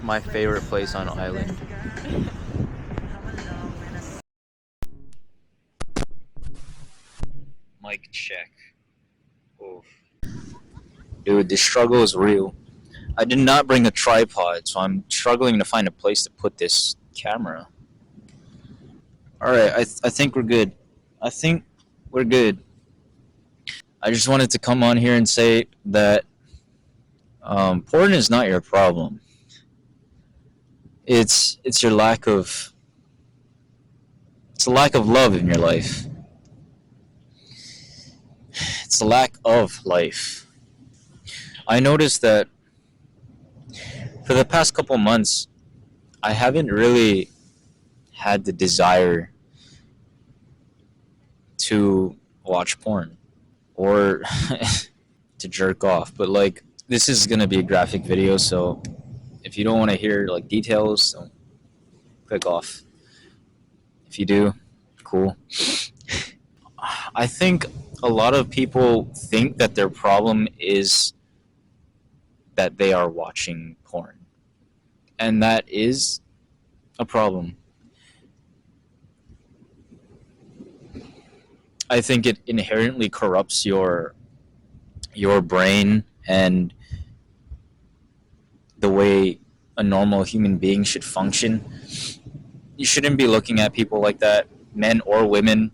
my favorite place on island. Mic check. Oof. Dude, this struggle is real. I did not bring a tripod, so I'm struggling to find a place to put this camera. Alright, I think we're good. I think we're good. I just wanted to come on here and say that porn is not your problem. It's your lack of it's a lack of love in your life. It's a lack of life. I noticed that for the past couple months, I haven't really had the desire to watch porn or to jerk off. But like, this is gonna be a graphic video, so if you don't want to hear like details, don't click off. If you do, cool. I think a lot of people think that their problem is that they are watching porn, and that is a problem. I think it inherently corrupts your brain and the way a normal human being should function. You shouldn't be looking at people like that, men or women.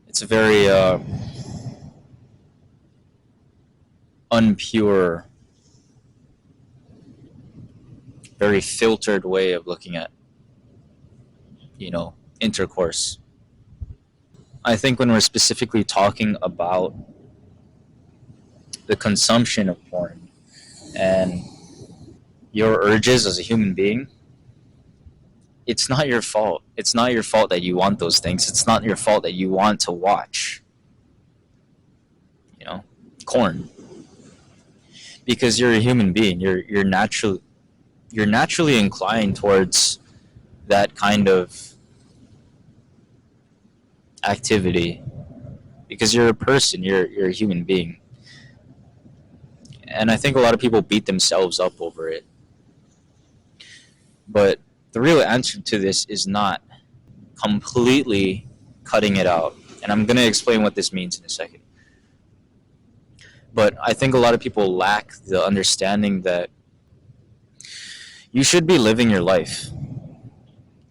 It's a very unpure, very filtered way of looking at, intercourse. I think when we're specifically talking about the consumption of porn and your urges as a human being, it's not your fault. It's not your fault that you want those things. It's not your fault that you want to watch, corn. Because you're a human being. You're naturally inclined towards that kind of activity because you're a person. You're a human being. And I think a lot of people beat themselves up over it. But the real answer to this is not completely cutting it out. And I'm going to explain what this means in a second. But I think a lot of people lack the understanding that you should be living your life.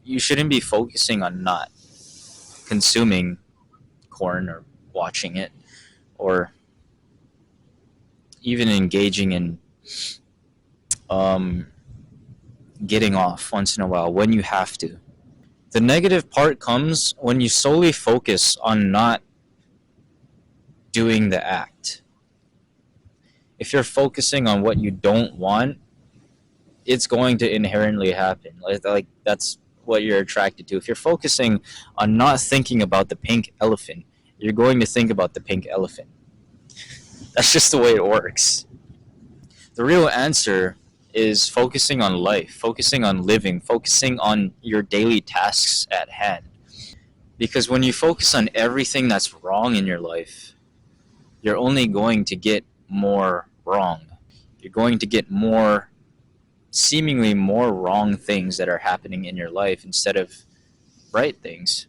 You shouldn't be focusing on not consuming porn or watching it or even engaging in getting off once in a while when you have to. The negative part comes when you solely focus on not doing the act. If you're focusing on what you don't want, it's going to inherently happen. Like that's what you're attracted to. If you're focusing on not thinking about the pink elephant, you're going to think about the pink elephant. That's just the way it works. The real answer is focusing on life, focusing on living, focusing on your daily tasks at hand. Because when you focus on everything that's wrong in your life, you're only going to get more wrong. You're going to get seemingly more wrong things that are happening in your life instead of right things.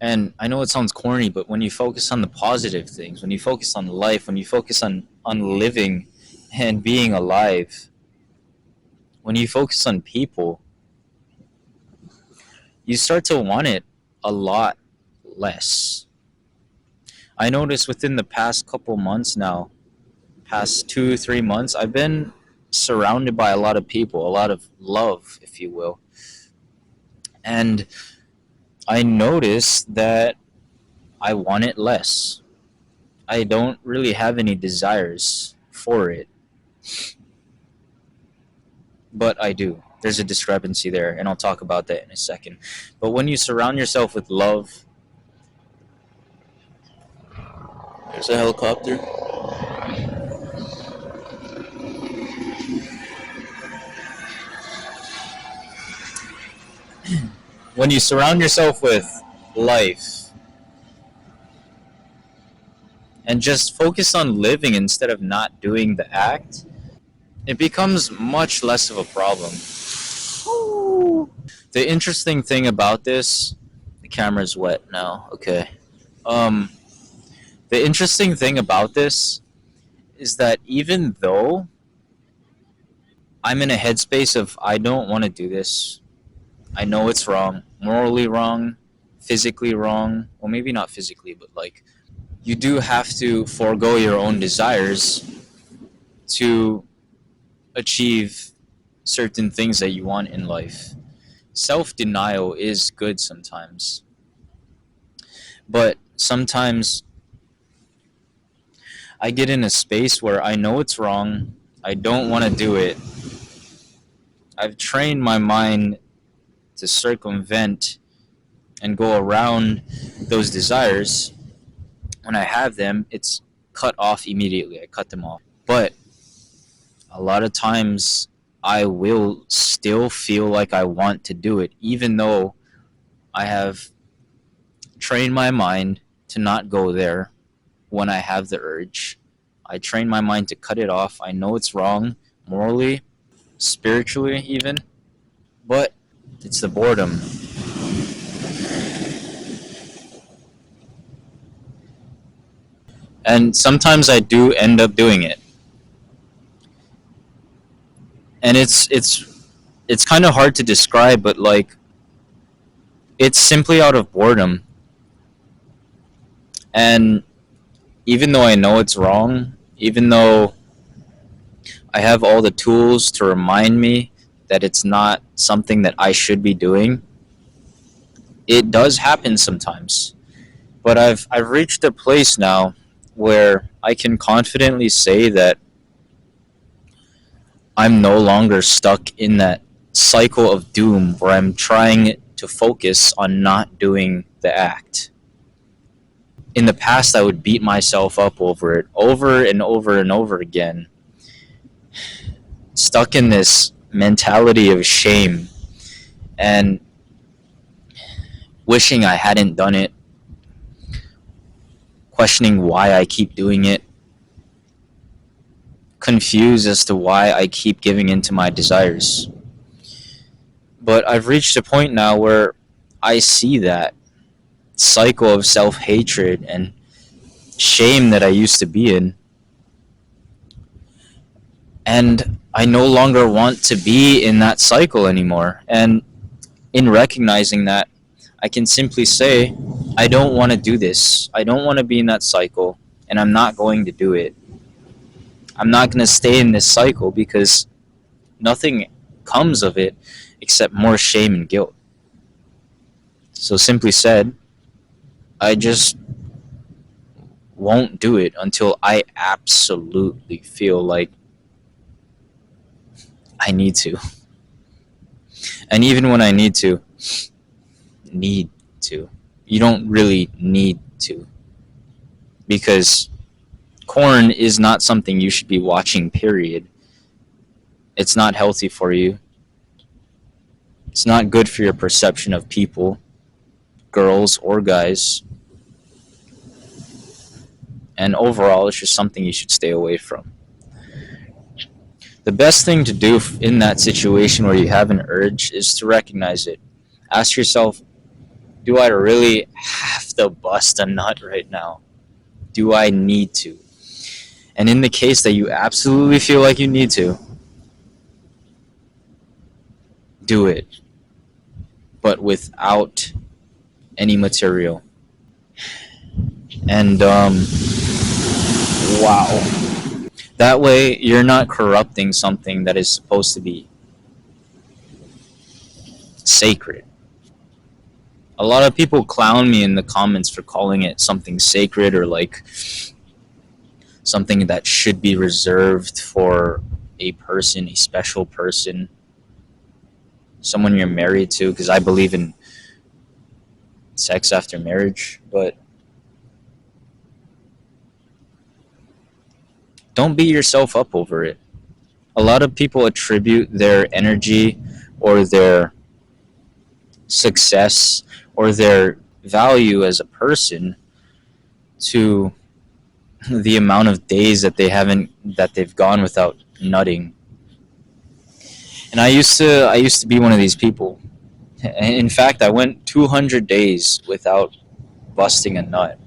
And I know it sounds corny, but when you focus on the positive things, when you focus on life, when you focus on living and being alive, when you focus on people, you start to want it a lot less. I noticed within the past couple months now, past 2-3 months, I've been surrounded by a lot of people, a lot of love, if you will. And I noticed that I want it less. I don't really have any desires for it. But I do. There's a discrepancy there, and I'll talk about that in a second. But when you surround yourself with love... There's a helicopter. When you surround yourself with life and just focus on living instead of not doing the act, it becomes much less of a problem. The interesting thing about this, the camera's wet now. Okay. Um, the interesting thing about this is that even though I'm in a headspace of I don't want to do this, I know it's wrong, morally wrong, physically wrong. Well, maybe not physically, but like you do have to forego your own desires to achieve certain things that you want in life. Self denial is good sometimes, but sometimes I get in a space where I know it's wrong, I don't want to do it. I've trained my mind to circumvent and go around those desires. When I have them, it's cut off immediately. I cut them off. But a lot of times I will still feel like I want to do it, even though I have trained my mind to not go there when I have the urge. I train my mind to cut it off. I know it's wrong, morally, spiritually, even, but it's the boredom. And sometimes I do end up doing it. And it's kind of hard to describe, but like it's simply out of boredom. And even though I know it's wrong, even though I have all the tools to remind me that it's not something that I should be doing, it does happen sometimes. But I've reached a place now where I can confidently say that I'm no longer stuck in that cycle of doom where I'm trying to focus on not doing the act. In the past, I would beat myself up over it over and over and over again, stuck in this mentality of shame and wishing I hadn't done it, questioning why I keep doing it, confused as to why I keep giving in to my desires. But I've reached a point now where I see that cycle of self-hatred and shame that I used to be in, and I no longer want to be in that cycle anymore. And in recognizing that, I can simply say, I don't want to do this. I don't want to be in that cycle, and I'm not going to do it. I'm not going to stay in this cycle because nothing comes of it except more shame and guilt. So simply said, I just won't do it until I absolutely feel like I need to. And even when I need to, you don't really need to. Because corn is not something you should be watching, period. It's not healthy for you. It's not good for your perception of people, girls or guys. And overall, it's just something you should stay away from. The best thing to do in that situation where you have an urge is to recognize it. Ask yourself, do I really have to bust a nut right now? Do I need to? And in the case that you absolutely feel like you need to, do it. But without any material. And, wow. That way, you're not corrupting something that is supposed to be sacred. A lot of people clown me in the comments for calling it something sacred or like something that should be reserved for a person, a special person, someone you're married to, because I believe in sex after marriage, but don't beat yourself up over it. A lot of people attribute their energy or their success or their value as a person to the amount of days that they've gone without nutting. And I used to be one of these people. In fact, I went 200 days without busting a nut.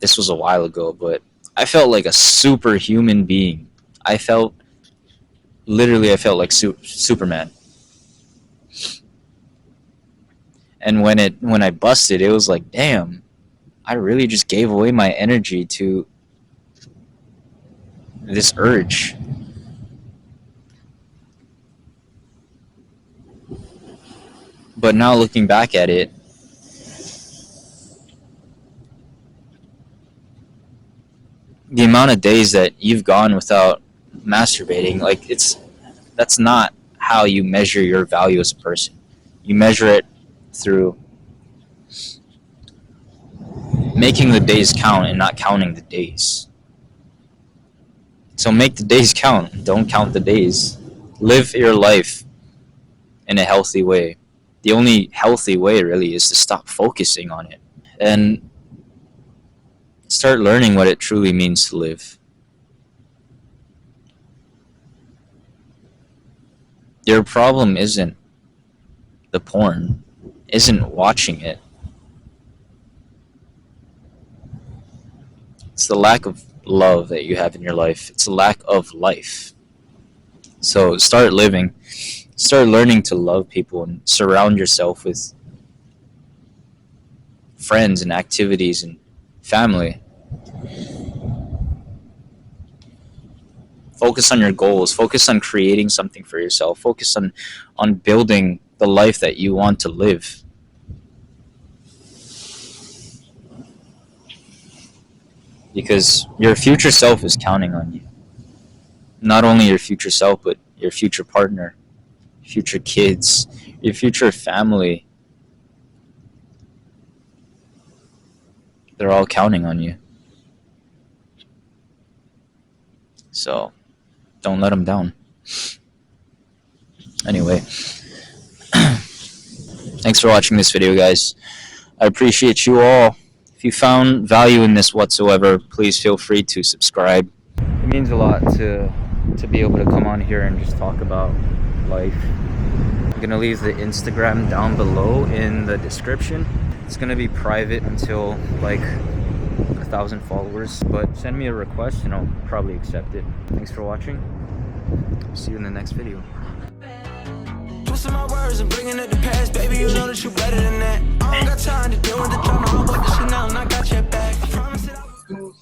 This was a while ago, but I felt like a superhuman being. I felt I felt like Superman. And when I busted, it was like, damn, I really just gave away my energy to this urge. But now looking back at it, the amount of days that you've gone without masturbating, like that's not how you measure your value as a person. You measure it through making the days count and not counting the days. So make the days count. Don't count the days. Live your life in a healthy way. The only healthy way really is to stop focusing on it and start learning what it truly means to live. Your problem isn't the porn, isn't watching it. It's the lack of love that you have in your life. It's a lack of life. So start living. Start learning to love people and surround yourself with friends and activities and family. Focus on your goals. Focus on creating something for yourself. Focus on building the life that you want to live. Because your future self is counting on you. Not only your future self, but your future partner, future kids, your future family. They're all counting on you. So don't let them down. Anyway, thanks for watching this video, guys. I appreciate you all. If you found value in this whatsoever, please feel free to subscribe. It means a lot to be able to come on here and just talk about life. I'm gonna leave the Instagram down below in the description. It's gonna be private until like 1,000 followers, but send me a request and I'll probably accept it. Thanks for watching. See you in the next video. Twisting my words and bringing it to pass, baby. You know that you better than that. I don't got time to deal with the drama. I'm about to shit now and I got your back. I promise that I will.